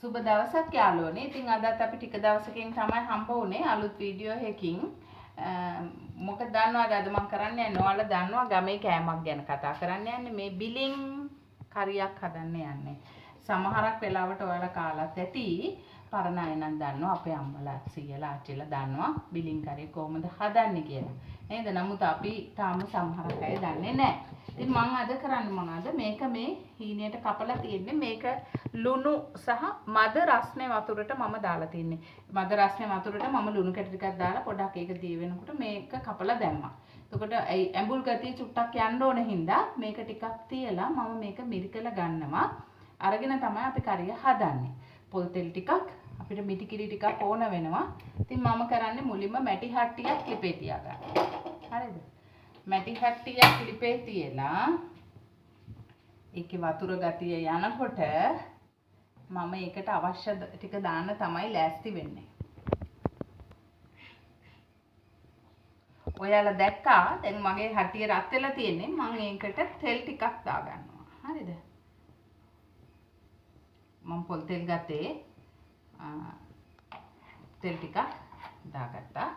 සුබ දවසක් යාළුවනේ. ඉතින් අදත් අපි ටික දවසකින් තමයි හම්බ වුනේ අලුත් වීඩියෝ එකකින්. මොකද දන්නවද අද මම කරන්න යන්නේ? ඔයාලා දන්නවා ගමේ කෑමක් ගැන කතා කරන්න යන්නේ. මේ බිලින් කරියක් හදන්න යන්නේ. සමහරක් වෙලාවට ඔයාලා කාලත් ඇති. පරණ අය නම් දන්නවා අපේ අම්මලා සීයලා ආච්චිලා දන්නවා බිලින් කරිය කොහොමද හදන්නේ කියලා. නේද? නමුත් අපි තාම සමහරක් අය දන්නේ නැහැ. ඉතින් මම අද කරන්නේ මොනවද? මේක මේ හීනයට කපලා තියෙන්නේ. මේක ලුණු සහ මද රස්නේ වතුරට මම දාලා තින්නේ. මද රස්නේ වතුරට මම ලුණු කැට ටිකක් දාලා පොඩක් ඒක දී වෙනකොට මේක කපලා දැම්මා. එතකොට ඇඹුල් ගතිය චුට්ටක් යන්න ඕන හින්දා මේක ටිකක් තියලා මම මේක මිරිකලා ගන්නවා. අරගෙන තමයි අපි කරිය හදන්නේ. පොල් තෙල් ටිකක් අපිට මිටි කිරි ටිකක් ඕන වෙනවා. ඉතින් මම කරන්නේ මුලින්ම මැටි හට්ටියක් ලිපේ තියාගන්න. හරිද? මැටි හට්ටියක් ලිපේ තියලා ඒකේ වතුර ගතිය යනකොට මම ඒකට අවශ්‍ය ටික දාන්න තමයි ලෑස්ති වෙන්නේ. ඔයාලා දැක්කා දැන් මගේ හට්ටිය රත් වෙලා තියෙන්නේ. මම ඒකට තෙල් ටිකක් දාගන්නවා. හරිද? මම පොල් තෙල් ගත්තේ තෙල් ටිකක් දාගත්තා.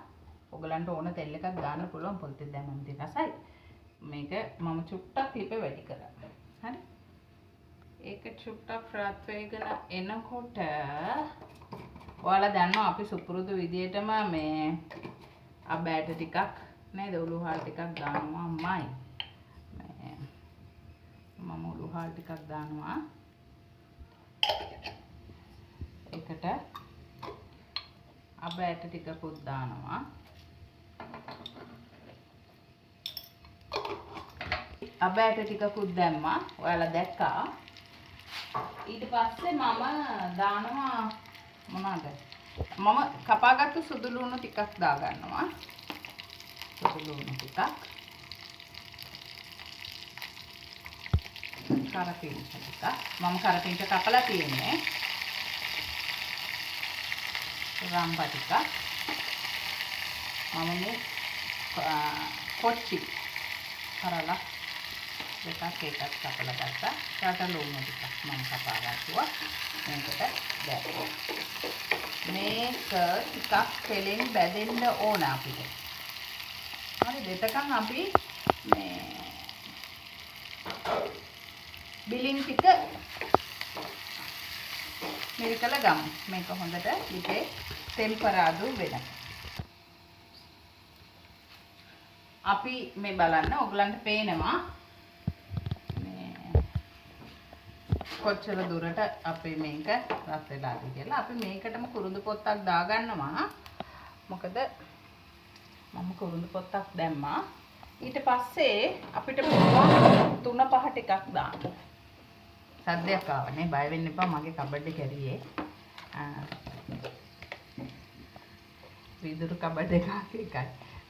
ඔයගලන්ට ඕන තෙල් එකක් දාන්න පුළුවන්. පොල් තෙල් දැම්මම ඉතින් රසයි. මේක මම චුට්ටක් ලිපේ වැඩි කරා. හරි? ඒක චුට්ටක් රත් වෙගෙන එනකොට ඔයාලා දන්නවා අපි සුපුරුදු විදියටම මේ අබෑට ටිකක් නේද උළුහල් ටිකක් දානවාමයි. මේ මම උළුහල් ටිකක් දානවා. ඒකට අබෑට ටිකකුත් දානවා. අබෑට ටිකකුත් දැම්මා. ඔයාලා දැක්කා. ඊට පස්සේ මම දානවා මොනවද? මම කපාගත්තු සුදු ලුණු ටිකක් දාගන්නවා. සුදු ලුණු ටිකක්. කරපිංච ටිකක්. මම කරපිංච කපලා තියෙන්නේ. රම්පා ටිකක්. මම මේ කොච්චි කරලා දෙකක් එකක් කපලා ගත්තා. රට ලුණු ටිකක් මම කපා ගත්තා. මේකට දැම්මා. මේක ටිකක් තෙලෙන් බැදෙන්න ඕන අපිට. හරි දෙතකන් අපි මේ බිලින් ටික මිරිකලා ගමු. මේක හොඳට ලිපේ ටෙම්පරාදු වෙනවා. අපි මේ බලන්න ඔයගලන්ට පේනවා මේ කොච්චර දුරට අපේ මේක රත් වෙලාද කියලා. අපි මේකටම කුරුඳු පොත්තක් දාගන්නවා. මොකද මම කුරුඳු පොත්තක් දැම්මා. ඊට පස්සේ අපිට පුළුවන් 3-5 ටිකක් දාන්න. සද්දයක් ආවනේ බය වෙන්න එපා. මගේ කබඩ් එක ඇරියේ. විදුරු කබඩ් එකයි.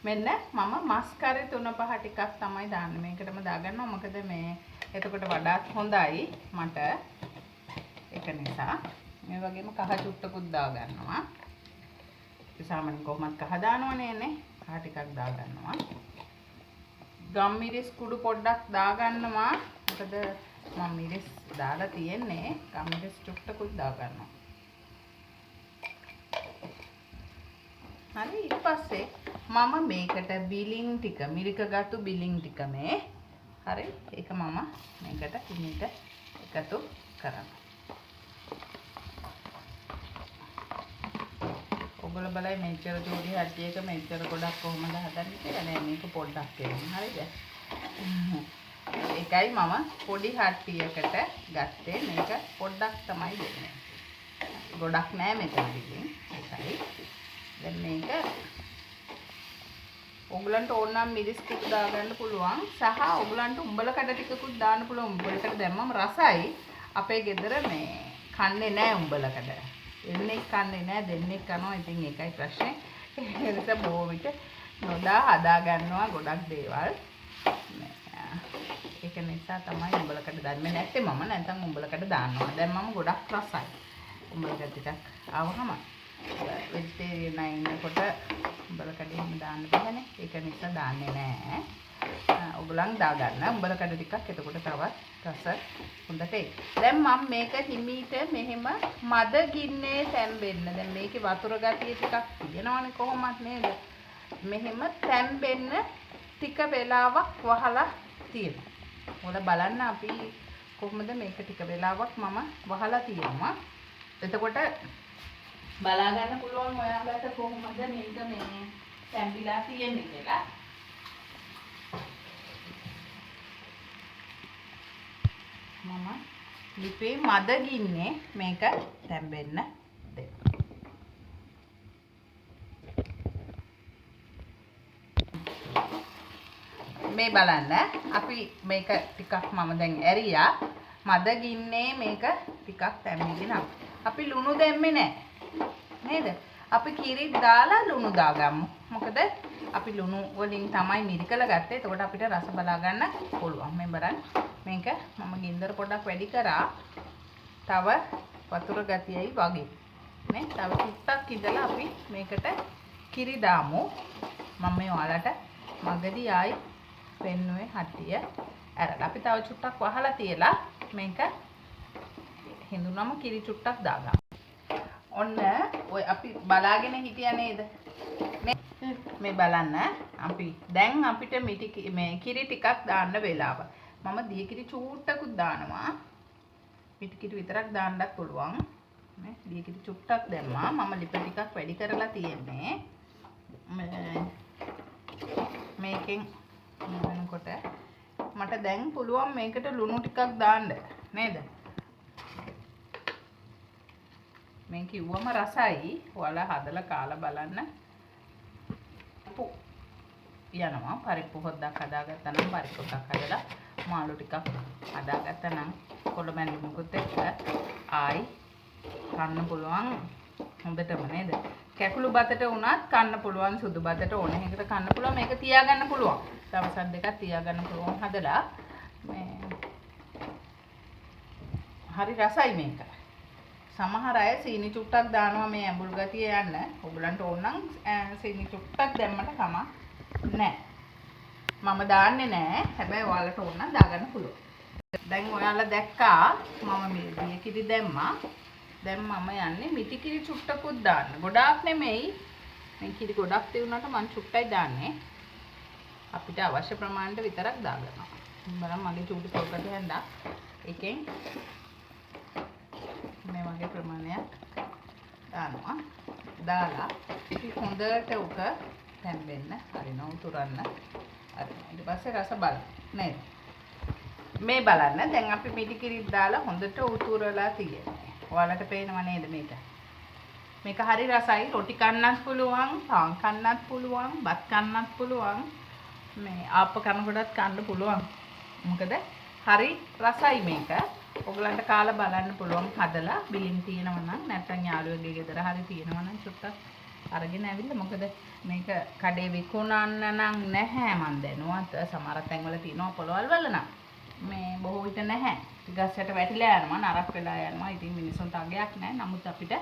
මෙන්න මම මස් කරේ 3-5 ටිකක් තමයි දාන්නේ. මේකටම දාගන්නවා. මොකද මේ එතකොට වඩාත් හොඳයි මට. ඒක නිසා මේ වගේම කහ චුට්ටකුත් දාගන්නවා. සාමාන්‍යයෙන් කොහොමද කහ දානවනේ නේ. කහ ටිකක් දාගන්නවා. ගම්මිරිස් කුඩු පොඩ්ඩක් දාගන්නවා. මොකද මම මිරිස් දාලා තියෙන්නේ. ගම්මිරිස් චුට්ටකුත් දාගන්නවා. හරි ඊට පස්සේ මම මේකට බිලින් ටික මිරිකගත්තු බිලින් ටික මේ හරි ඒක මම මේකට ඉන්නට එකතු කරනවා. ඔයගොල්ලෝ බලයි මෙච්චර ජෝඩි හට්ටියක මෙච්චර ගොඩක් කොහොමද හදන්නේ කියලා නෑ. මේක පොඩ්ඩක් එන්නේ. හරිද? ඒකයි මම පොඩි හට්ටියකට ගත්තේ. මේක පොඩ්ඩක් තමයි දෙන්නේ. ගොඩක් නෑ මෙතනදී. ඒකයි. දැන් මේක ඔයගලන්ට ඕන නම් මිරිස් ටික දාගන්න පුළුවන්. සහ ඔයගලන්ට උඹල කඩ ටිකකුත් දාන්න පුළුවන්. උඹල කඩ දැම්මම රසයි. අපේ ගෙදර මේ කන්නේ නෑ උඹල කඩ. එන්නේ කන්නේ නෑ දෙන්නේ කනවා. ඉතින් ඒකයි ප්‍රශ්නේ. ඒ නිසා බොහෝ විට නොදා හදා ගන්නවා ගොඩක් දේවල්. ඒක නිසා තමයි උඹල කඩ දාන්නේ නැත්තේ මම. නැත්නම් උඹල කඩ දානවා. දැන් මම ගොඩක් රසයි. උඹල කඩ ටිකක් ආවම වෙජිටේරියන් අය ඉන්නකොට උඹල කඩේම දාන්න බෑනේ. ඒක නිසා දාන්නේ නෑ. ඔයගලන් දාගන්න. උඹල කඩ ටිකක් එතකොට තවත් රස හොඳට එයි. දැන් මම මේක හිමීට මෙහෙම මද ගින්නේ තැම්බෙන්න. දැන් මේකේ වතුර ගතිය ටිකක් තියෙනවනේ කොහොමත් නේද? මෙහෙම තැම්බෙන්න ටික වෙලාවක් වහලා තියෙනවා. ඔයාලා බලන්න අපි කොහොමද මේක ටික වෙලාවක් මම වහලා තියෙනවා. එතකොට බලා ගන්න පුළුවන් ඔයාලට කොහොමද මේක මේ තැම්බිලා තියෙන්නේ කියලා. මම ලිපේ මද ගින්නේ මේක තැම්බෙන්න දෙන්න. මේ බලන්න අපි මේක ටිකක් මම දැන් ඇරියා. මද ගින්නේ මේක ටිකක් තැම්බිගෙන අපි ලුණු දැම්මේ නැහැ නේද? අපි කිරි දාලා ලුණු දාගමු. මොකද අපි ලුණු වලින් තමයි මිරිකල ගත්තේ. එතකොට අපිට රස බලා ගන්න පුළුවන්. මේ බලන්න මේක මම ගින්දර පොඩ්ඩක් වැඩි කරා. තව වතුර ගතියයි වගේ. නේ? තව ටිකක් ඉඳලා අපි මේකට කිරි දාමු. මම මේ ඔයාලට මගදී ආයි පෙන්නුවේ හටිය ඇරලා. අපි තව චුට්ටක් වහලා තියලා මේක හිඳුනම කිරි චුට්ටක් දාගමු. ඔන්න ඔය අපි බලාගෙන හිටියා නේද? මේ බලන්න අපි දැන් අපිට මේ කිරි ටිකක් දාන්න වෙලාව. මම දිය කිරි චූට්ටකුත් දානවා. පිටි කිරි විතරක් දාන්නත් පුළුවන්. මේ දිය කිරි චුට්ටක් දැම්මා. මම ලිප ටිකක් වැඩි කරලා තියෙන්නේ. මේකෙන් වෙනකොට මට දැන් පුළුවන් මේකට ලුණු ටිකක් දාන්න නේද? මේ කිව්වම රසයි. ඔයාලා හදලා කාලා බලන්න. යනවා පරිප්පු හොද්දක් හදාගත්තා නම් පරිප්පු ටිකක් හදලා මාළු ටිකක් හදාගත්තා නම් කොළ මැල්ලු මුකුත් එක්ක ආයි කන්න පුළුවන් හොඳටම නේද? කැකුළු බතට උනත් කන්න පුළුවන්, සුදු බතට ඕන එකකට කන්න පුළුවන්. මේක තියාගන්න පුළුවන්. දවස් දෙකක් තියාගන්න පුළුවන් හදලා. මේ හරි රසයි මේක. සමහර අය සීනි චුට්ටක් දානවා මේ ඇඹුල් ගතිය යන්න. ඔයගලන්ට ඕන නම් සීනි චුට්ටක් දැම්මට කමක් නැහැ. මම දාන්නේ නැහැ. හැබැයි ඔයාලට ඕන නම් දාගන්න පුළුවන්. දැන් ඔයාලා දැක්කා මම මේ දිය කිරි දැම්මා. දැන් මම යන්නේ මිටි කිරි චුට්ටකුත් දාන්න. ගොඩාක් නෙමෙයි. මේ කිරි ගොඩක් තියුණාට මම චුට්ටයි දාන්නේ. අපිට අවශ්‍ය ප්‍රමාණයට විතරක් දාගන්නවා. බලන්න මගේ චූටි පොල්කට හැන්දා. එකෙන් මේ වගේ ප්‍රමාණයක් දානවා. දාලා ඉතින් හොඳට උක තැම්බෙන්න හරිනවා උතුරන්න. හරි. ඊට පස්සේ රස බලන්න නේද? මේ බලන්න දැන් අපි මිටි කිරිත් දාලා හොඳට උතුරලා තියෙනවා. ඔයාලට පේනව නේද මේක? මේක හරි රසයි. රොටි කන්නත් පුළුවන්, පාන් කන්නත් පුළුවන්, බත් කන්නත් පුළුවන්. මේ ආප්ප කනකොටත් කන්න පුළුවන්. මොකද හරි රසයි මේක. ඔයගලන්ට කාලා බලන්න පුළුවන් හදලා බිලින් තියෙනවා නම් නැත්නම් යාළුවෙක්ගේ ගෙදර හරි තියෙනවා නම් චුට්ටක් අරගෙන ඇවිල්ලා. මොකද මේක කඩේ විකුණන්න නම් නැහැ මන් දැනුවත්. සමහර තැන්වල තියෙනවා පොළවල් වල නම්. මේ බොහෝ විට නැහැ. ගස්සට වැටිලා යනවා, නරක් වෙලා යනවා. ඉතින් මිනිසුන්ට අගයක් නැහැ. නමුත් අපිට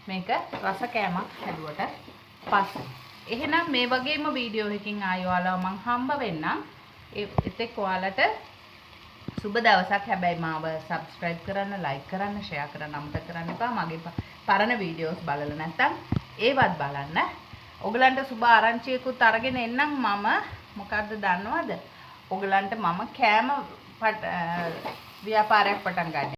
මේක රස කෑමක් හැදුවට පස්සේ. එහෙනම් මේ වගේම වීඩියෝ එකකින් ආයෙ ඔයාලව මං හම්බ වෙන්නම්. එතෙක් ඔයාලට සුබ දවසක්. හැබැයි මාව subscribe කරන්න, like කරන්න, share කරන්න අමතක කරන්න එපා. මගේ පරණ වීඩියෝස් බලලා නැත්නම් ඒවත් බලන්න. ඔයගලන්ට සුබ ආරංචියකුත් අරගෙන එන්නම් මම. මොකද්ද දන්නවද? ඔයගලන්ට මම කෑම ව්‍යාපාරයක් පටන් ගන්න.